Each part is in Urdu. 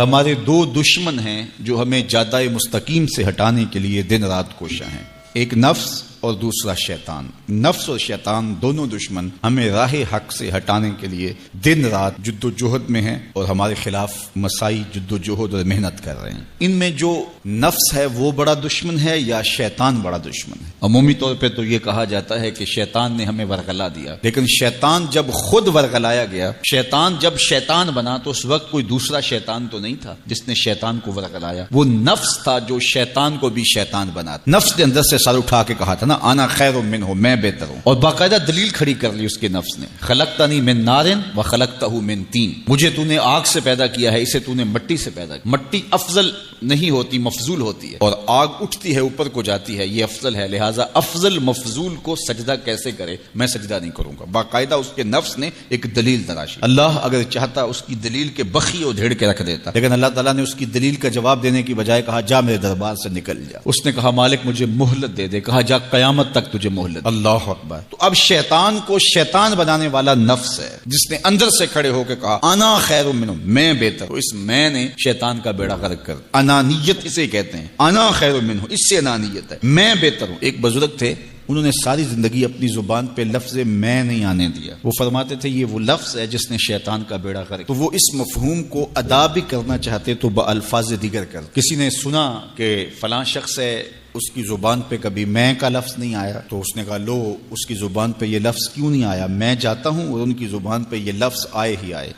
ہمارے دو دشمن ہیں جو ہمیں جادہ مستقیم سے ہٹانے کے لیے دن رات کوشاں ہیں، ایک نفس اور دوسرا شیطان۔ نفس اور شیطان دونوں دشمن ہمیں راہ حق سے ہٹانے کے لیے دن رات جد و جہد میں ہیں اور ہمارے خلاف مساعی جد و جہد اور محنت کر رہے ہیں۔ ان میں جو نفس ہے وہ بڑا دشمن ہے یا شیطان بڑا دشمن ہے؟ عمومی طور پہ تو یہ کہا جاتا ہے کہ شیطان نے ہمیں ورغلا دیا، لیکن شیطان جب خود ورغلایا گیا، شیطان جب شیطان بنا تو اس وقت کوئی دوسرا شیطان تو نہیں تھا جس نے شیطان کو ورغلایا، وہ نفس تھا جو شیطان کو بھی شیطان بنا۔ نفس نے اندر سے سر اٹھا کے کہا تھا نا، انا خیر منہ، میں بہتر ہوں، اور باقاعدہ دلیل کھڑی کر لی اس کے نفس نے، خلقتنی من نار وخلقتہ من طین، مجھے تو نے آگ سے پیدا کیا ہے، اسے تو نے مٹی سے پیدا کیا۔ مٹی افضل نہیں ہوتی، مفضول ہوتی ہے، اور آگ اٹھتی ہے اوپر کو جاتی ہے، یہ افضل ہے، لہٰذا افضل مفضول کو سجدہ کیسے کرے؟ میں سجدہ نہیں کروں گا۔ باقاعدہ اس کے نفس نے ایک دلیل تراشی۔ اللہ اگر چاہتا اس کی دلیل کے بخی ادھیڑ کے رکھ دیتا، لیکن اللہ تعالیٰ نے اس کی دلیل کا جواب دینے کی بجائے کہا جا میرے دربار سے نکل جا۔ اس نے کہا مالک مجھے مہلت دے دے، کہا جا قیامت تک تجھے مہلت۔ اللہ اکبر۔ تو اب شیطان کو شیطان بنانے والا نفس ہے جس نے اندر سے کھڑے ہو کے کہا انا خیر منہ، میں بہتر ہوں۔ اس میں نے شیطان کا بیڑا غرق کر، انانیت اسے کہتے ہیں، انا خیر منہ، اس سے انانیت ہے، میں بہتر ہوں۔ ایک بزرگ تھے، انہوں نے ساری زندگی اپنی زبان پہ لفظ میں نہیں آنے دیا۔ وہ فرماتے تھے یہ وہ لفظ ہے جس نے شیطان کا بیڑا غرق۔ تو وہ اس مفہوم کو ادا بھی کرنا چاہتے تو بالفاظ دیگر کر۔ کسی نے سنا کہ فلاں شخص ہے، اس کی زبان پہ کبھی میں کا لفظ نہیں آیا، تو اس نے کہا لو اس کی زبان پہ یہ لفظ کیوں نہیں آیا؟ میں جاتا ہوں اور ان کی زبان پہ یہ لفظ آئے ہی آئے۔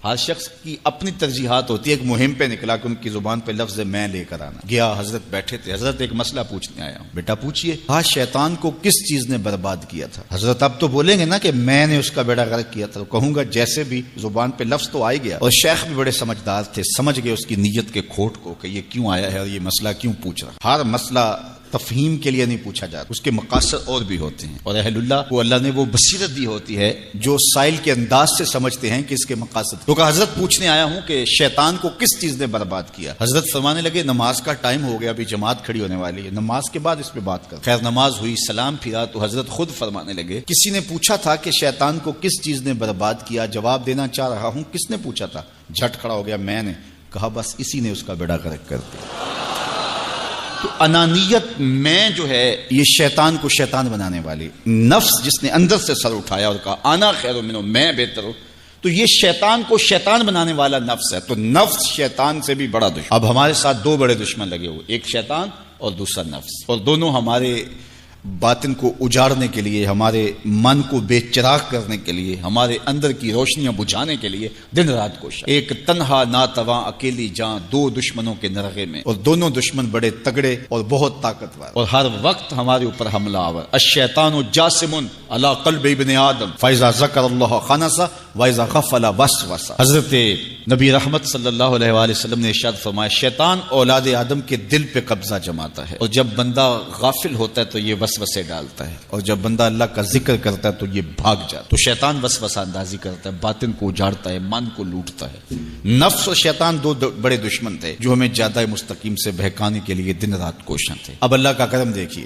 ہر شخص کی اپنی ترجیحات ہوتی ہے۔ ایک مہم پہ نکلا کہ ان کی زبان پہ لفظ میں لے کر آنا گیا، حضرت بیٹھے تھے، حضرت ایک مسئلہ پوچھنے آیا ہوں۔ بیٹا پوچھئے۔ ہاں شیطان کو کس چیز نے برباد کیا تھا؟ حضرت اب تو بولیں گے نا کہ میں نے اس کا بیڑا غرق کیا تھا، تو کہوں گا جیسے بھی زبان پہ لفظ تو آئے گیا۔ اور شیخ بھی بڑے سمجھدار تھے، سمجھ گئے اس کی نیت کے کھوٹ کو کہ یہ کیوں آیا ہے اور یہ مسئلہ کیوں پوچھ رہا۔ ہر مسئلہ تفہیم کے لیے نہیں پوچھا جاتا، اس کے مقاصد اور بھی ہوتے ہیں، اور اہل اللہ کو اللہ نے وہ بصیرت دی ہوتی ہے جو سائل کے انداز سے سمجھتے ہیں کہ اس کے مقاصد۔ تو کہا حضرت پوچھنے آیا ہوں کہ شیطان کو کس چیز نے برباد کیا؟ حضرت فرمانے لگے نماز کا ٹائم ہو گیا، ابھی جماعت کھڑی ہونے والی ہے، نماز کے بعد اس پہ بات کر۔ خیر نماز ہوئی، سلام پھرا تو حضرت خود فرمانے لگے کسی نے پوچھا تھا کہ شیطان کو کس چیز نے برباد کیا، جواب دینا چاہ رہا ہوں کس نے پوچھا تھا؟ جھٹ کھڑا ہو گیا میں نے۔ کہا بس اسی نے اس کا بیڑا غرق کر دیا۔ تو انانیت میں جو ہے یہ شیطان کو شیطان بنانے والی، نفس جس نے اندر سے سر اٹھایا اور کہا انا خیر منہ، میں بہتر ہوں، تو یہ شیطان کو شیطان بنانے والا نفس ہے۔ تو نفس شیطان سے بھی بڑا دشمن۔ اب ہمارے ساتھ دو بڑے دشمن لگے ہوئے، ایک شیطان اور دوسرا نفس، اور دونوں ہمارے باطن کو اجاڑنے کے لیے، ہمارے من کو بے چراغ کرنے کے لیے، ہمارے اندر کی روشنیاں بجھانے کے لیے دن رات کوشاں۔ ایک تنہا ناتواں اکیلی جاں، دو دشمنوں کے نرغے میں، اور دونوں دشمن بڑے تگڑے اور بہت طاقتور، اور ہر وقت ہمارے اوپر حملہ آور۔ الشیطان جاسم علی قلب ابن آدم فاذا ذکر اللہ خنس واذا غفل وسوس۔ حضرت نبی رحمت صلی اللہ علیہ وآلہ وسلم نے ارشاد فرمایا شیطان اولاد آدم کے دل پہ قبضہ جماتا ہے، اور جب بندہ غافل ہوتا ہے تو یہ وسوسے ڈالتا ہے، اور جب بندہ اللہ کا ذکر کرتا ہے تو یہ بھاگ جاتا ہے۔ تو شیطان وسوسہ اندازی کرتا ہے، باطن کو اجاڑتا ہے، من کو لوٹتا ہے۔ نفس اور شیطان دو بڑے دشمن تھے جو ہمیں جادہ مستقیم سے بہکانے کے لیے دن رات کوشاں تھے۔ اب اللہ کا کرم دیکھیے،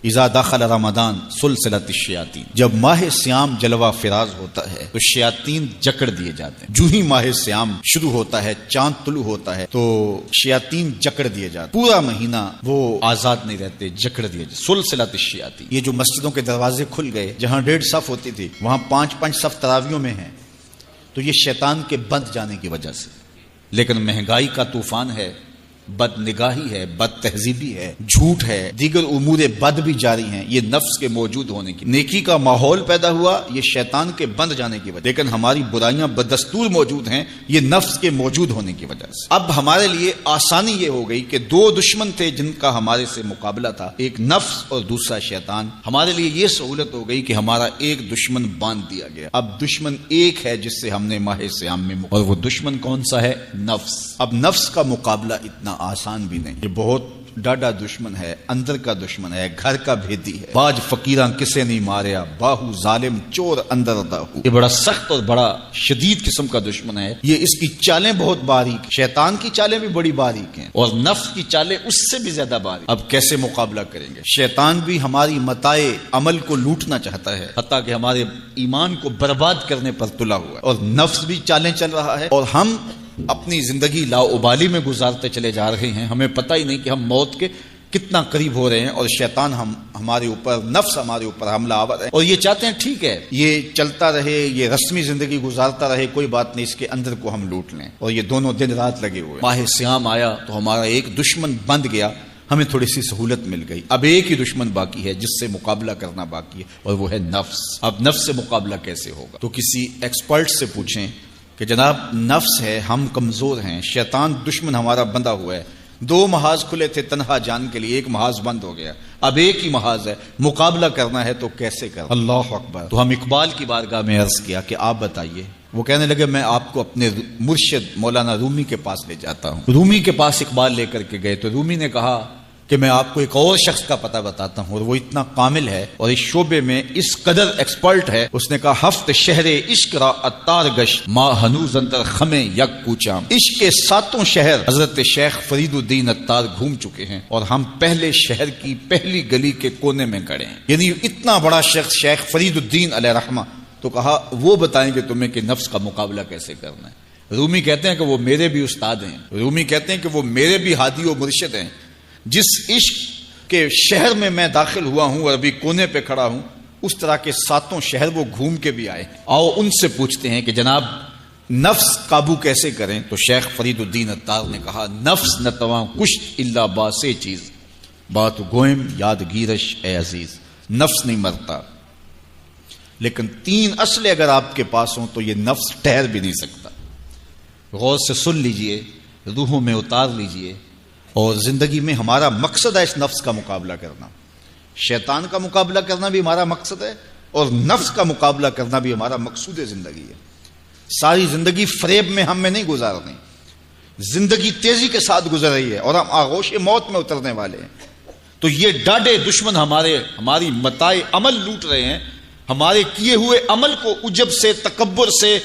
اذا دخل رمضان سلسلۃ الشیاطین، جب ماہ سیام جلوہ فراز ہوتا ہے تو شیاطین جکڑ دیے جاتے ہیں۔ جو ہی ماہ سیام شروع ہوتا ہے، چاند طلوع ہوتا ہے، تو شیاطین جکڑ دیے جاتے ہیں۔ پورا مہینہ وہ آزاد نہیں رہتے، جکڑ دیے جاتے۔ سلسلۃ الشیاطین، یہ جو مسجدوں کے دروازے کھل گئے، جہاں 1.5 صف ہوتی تھی وہاں 5 صف تراویوں میں ہیں، تو یہ شیطان کے بند جانے کی وجہ سے۔ لیکن مہنگائی کا طوفان ہے، بد نگاہی ہے، بد تہذیبی ہے، جھوٹ ہے، دیگر امور بد بھی جاری ہیں، یہ نفس کے موجود ہونے کی۔ نیکی کا ماحول پیدا ہوا یہ شیطان کے بند جانے کی وجہ، لیکن ہماری برائیاں بدستور موجود ہیں یہ نفس کے موجود ہونے کی وجہ سے۔ اب ہمارے لیے آسانی یہ ہو گئی کہ دو دشمن تھے جن کا ہمارے سے مقابلہ تھا، ایک نفس اور دوسرا شیطان۔ ہمارے لیے یہ سہولت ہو گئی کہ ہمارا ایک دشمن باندھ دیا گیا، اب دشمن ایک ہے جس سے ہم نے ماہ سیام میں، اور وہ دشمن کون سا ہے؟ نفس۔ اب نفس کا مقابلہ اتنا آسان بھی نہیں، یہ بہت ڈاڈا دشمن ہے، اندر کا دشمن ہے، گھر کا بھیدی ہے۔ باج فقیراں کسے نہیں ماریا، باہو ظالم چور اندر داہو۔ یہ بڑا سخت اور بڑا شدید قسم کا دشمن ہے، یہ اس کی چالیں بہت باریک، شیطان کی چالیں بھی بڑی باریک ہیں اور نفس کی چالیں اس سے بھی زیادہ باریک۔ اب کیسے مقابلہ کریں گے؟ شیطان بھی ہماری متاع عمل کو لوٹنا چاہتا ہے، حتیٰ کہ ہمارے ایمان کو برباد کرنے پر تلا ہوا ہے، اور نفس بھی چالیں چل رہا ہے، اور ہم اپنی زندگی لاؤبالی میں گزارتے چلے جا رہے ہیں، ہمیں پتہ ہی نہیں کہ ہم موت کے کتنا قریب ہو رہے ہیں، اور شیطان ہمارے اوپر، نفس ہمارے اوپر حملہ آور ہے، اور یہ چاہتے ہیں ٹھیک ہے یہ چلتا رہے، یہ رسمی زندگی گزارتا رہے، کوئی بات نہیں، اس کے اندر کو ہم لوٹ لیں، اور یہ دونوں دن رات لگے ہوئے۔ ماہ سیام آیا تو ہمارا ایک دشمن بند گیا، ہمیں تھوڑی سی سہولت مل گئی، اب ایک ہی دشمن باقی ہے جس سے مقابلہ کرنا باقی ہے، اور وہ ہے نفس۔ اب نفس سے مقابلہ کیسے ہوگا؟ تو کسی ایکسپرٹ سے پوچھیں کہ جناب نفس ہے، ہم کمزور ہیں، شیطان دشمن ہمارا بندہ ہوا ہے، 2 محاذ کھلے تھے تنہا جان کے لیے، ایک محاذ بند ہو گیا، اب ایک ہی محاذ ہے، مقابلہ کرنا ہے تو کیسے کرنا؟ اللہ اکبر۔ تو ہم اقبال کی بارگاہ میں عرض کیا کہ آپ بتائیے۔ وہ کہنے لگے میں آپ کو اپنے مرشد مولانا رومی کے پاس لے جاتا ہوں۔ رومی کے پاس اقبال لے کر کے گئے تو رومی نے کہا کہ میں آپ کو ایک اور شخص کا پتہ بتاتا ہوں، اور وہ اتنا کامل ہے اور اس شعبے میں اس قدر ایکسپرٹ ہے، اس نے کہا ہفت شہر عشق را اتار گشت ما ہنوز اندر خمے یک کوچام۔ عشق کے 7 شہر حضرت شیخ فرید الدین اتار گھوم چکے ہیں، اور ہم پہلے شہر کی پہلی گلی کے کونے میں کھڑے ہیں، یعنی اتنا بڑا شخص شیخ فرید الدین علیہ رحمہ۔ تو کہا وہ بتائیں گے تمہیں کہ نفس کا مقابلہ کیسے کرنا ہے۔ رومی کہتے ہیں کہ وہ میرے بھی استاد ہیں، رومی کہتے ہیں کہ وہ میرے بھی ہادی و مرشد ہیں، جس عشق کے شہر میں میں داخل ہوا ہوں اور ابھی کونے پہ کھڑا ہوں، اس طرح کے 7 شہر وہ گھوم کے بھی آئے۔ آؤ ان سے پوچھتے ہیں کہ جناب نفس قابو کیسے کریں؟ تو شیخ فرید الدین اتار نے کہا نفس نتواں کشت الا باسے چیز بات گوئم یاد گیرش اے عزیز۔ نفس نہیں مرتا، لیکن 3 اصلیں اگر آپ کے پاس ہوں تو یہ نفس ٹھہر بھی نہیں سکتا۔ غور سے سن لیجئے، روحوں میں اتار لیجئے، اور زندگی میں ہمارا مقصد ہے اس نفس کا مقابلہ کرنا، شیطان کا مقابلہ کرنا بھی ہمارا مقصد ہے، اور نفس کا مقابلہ کرنا بھی ہمارا مقصود زندگی ہے۔ ساری زندگی فریب میں ہم میں نہیں گزارنی، زندگی تیزی کے ساتھ گزر رہی ہے اور ہم آغوش موت میں اترنے والے ہیں۔ تو یہ ڈاڈے دشمن ہماری متاع عمل لوٹ رہے ہیں، ہمارے کیے ہوئے عمل کو عجب سے، تکبر سے،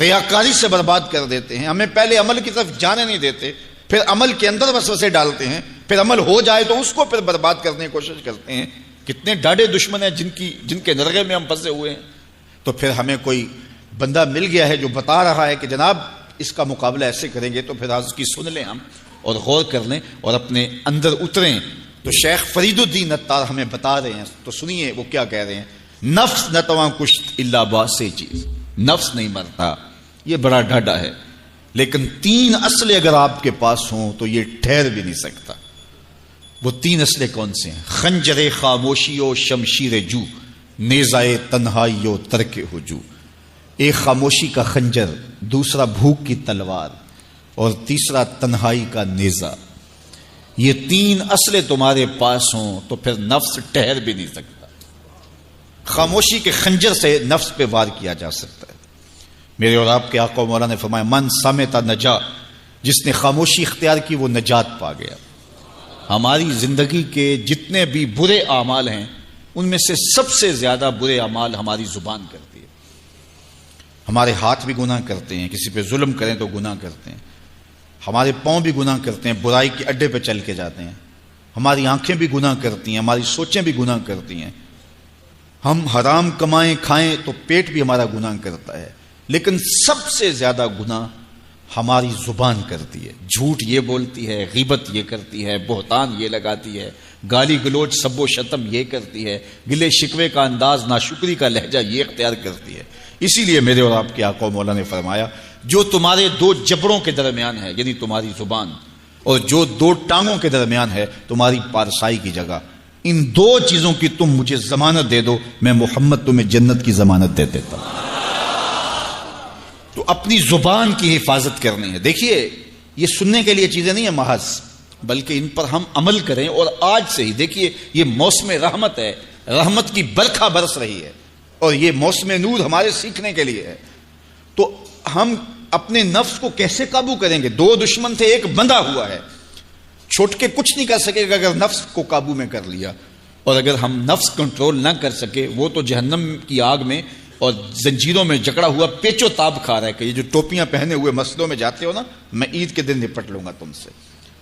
ریاکاری سے برباد کر دیتے ہیں، ہمیں پہلے عمل کی طرف جانے نہیں دیتے، پھر عمل کے اندر وسوسے ڈالتے ہیں، پھر عمل ہو جائے تو اس کو پھر برباد کرنے کی کوشش کرتے ہیں۔ کتنے ڈاڈے دشمن ہیں جن کے نرغے میں ہم پھنسے ہوئے ہیں۔ تو پھر ہمیں کوئی بندہ مل گیا ہے جو بتا رہا ہے کہ جناب اس کا مقابلہ ایسے کریں گے، تو پھر آج کی سن لیں ہم اور غور کر لیں اور اپنے اندر اتریں۔ تو شیخ فرید الدین اتار ہمیں بتا رہے ہیں، تو سنیے وہ کیا کہہ رہے ہیں۔ نفس نتواں کشت الا باسے چیز، نفس نہیں مرتا، یہ بڑا ڈاڈا ہے، لیکن 3 اصلیں اگر آپ کے پاس ہوں تو یہ ٹھہر بھی نہیں سکتا۔ وہ 3 اصلیں کون سے ہیں؟ خنجر خاموشی و شمشیر جو، نیزائے تنہائی و ترک ہجو۔ ایک خاموشی کا خنجر، دوسرا بھوک کی تلوار، اور تیسرا تنہائی کا نیزہ۔ یہ 3 اصلیں تمہارے پاس ہوں تو پھر نفس ٹھہر بھی نہیں سکتا۔ خاموشی کے خنجر سے نفس پہ وار کیا جا سکتا ہے۔ میرے اور آپ کے آقا مولا نے فرمایا من سمتا نجا، جس نے خاموشی اختیار کی وہ نجات پا گیا۔ ہماری زندگی کے جتنے بھی برے اعمال ہیں ان میں سے سب سے زیادہ برے اعمال ہماری زبان کرتی ہے۔ ہمارے ہاتھ بھی گناہ کرتے ہیں، کسی پہ ظلم کریں تو گناہ کرتے ہیں، ہمارے پاؤں بھی گناہ کرتے ہیں، برائی کے اڈے پہ چل کے جاتے ہیں، ہماری آنکھیں بھی گناہ کرتی ہیں، ہماری سوچیں بھی گناہ کرتی ہیں، ہم حرام کمائیں کھائیں تو پیٹ بھی ہمارا گناہ کرتا ہے، لیکن سب سے زیادہ گناہ ہماری زبان کرتی ہے۔ جھوٹ یہ بولتی ہے، غیبت یہ کرتی ہے، بہتان یہ لگاتی ہے، گالی گلوچ سب و شتم یہ کرتی ہے، گلے شکوے کا انداز، ناشکری کا لہجہ یہ اختیار کرتی ہے۔ اسی لیے میرے اور آپ کے آقا مولا نے فرمایا جو تمہارے 2 جبڑوں کے درمیان ہے، یعنی تمہاری زبان، اور جو 2 ٹانگوں کے درمیان ہے، تمہاری پارسائی کی جگہ، ان 2 چیزوں کی تم مجھے ضمانت دے دو، میں محمد تمہیں جنت کی ضمانت دے دیتا ہوں۔ تو اپنی زبان کی حفاظت کرنی ہے۔ دیکھیے یہ سننے کے لیے چیزیں نہیں ہیں محض، بلکہ ان پر ہم عمل کریں، اور آج سے ہی دیکھیے یہ موسم رحمت ہے، رحمت کی برکھا برس رہی ہے، اور یہ موسم نور ہمارے سیکھنے کے لیے ہے۔ تو ہم اپنے نفس کو کیسے قابو کریں گے؟ 2 دشمن تھے، ایک بندھا ہوا ہے، چھوٹ کے کچھ نہیں کر سکے گا اگر نفس کو قابو میں کر لیا، اور اگر ہم نفس کنٹرول نہ کر سکے وہ تو جہنم کی آگ میں اور زنجیروں میں جکڑا ہوا پیچو تاب کھا رہا ہے کہ یہ جو ٹوپیاں پہنے ہوئے مسجدوں میں جاتے ہو نا، میں عید کے دن نپٹ لوں گا تم سے،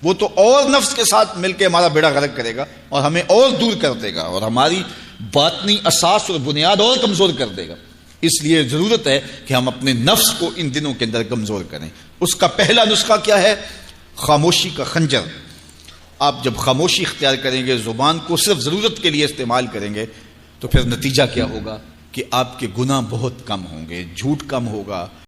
وہ تو اور نفس کے ساتھ مل کے ہمارا بیڑا غرق کرے گا اور ہمیں اور دور کر دے گا اور ہماری باطنی اساس اور بنیاد اور کمزور کر دے گا۔ اس لیے ضرورت ہے کہ ہم اپنے نفس کو ان دنوں کے اندر کمزور کریں. اس کا پہلا نسخہ کیا ہے؟ خاموشی کا خنجر. آپ جب خاموشی اختیار کریں گے، زبان کو صرف ضرورت کے لیے استعمال کریں گے، تو پھر نتیجہ کیا ہوگا کہ آپ کے گناہ بہت کم ہوں گے، جھوٹ کم ہوگا،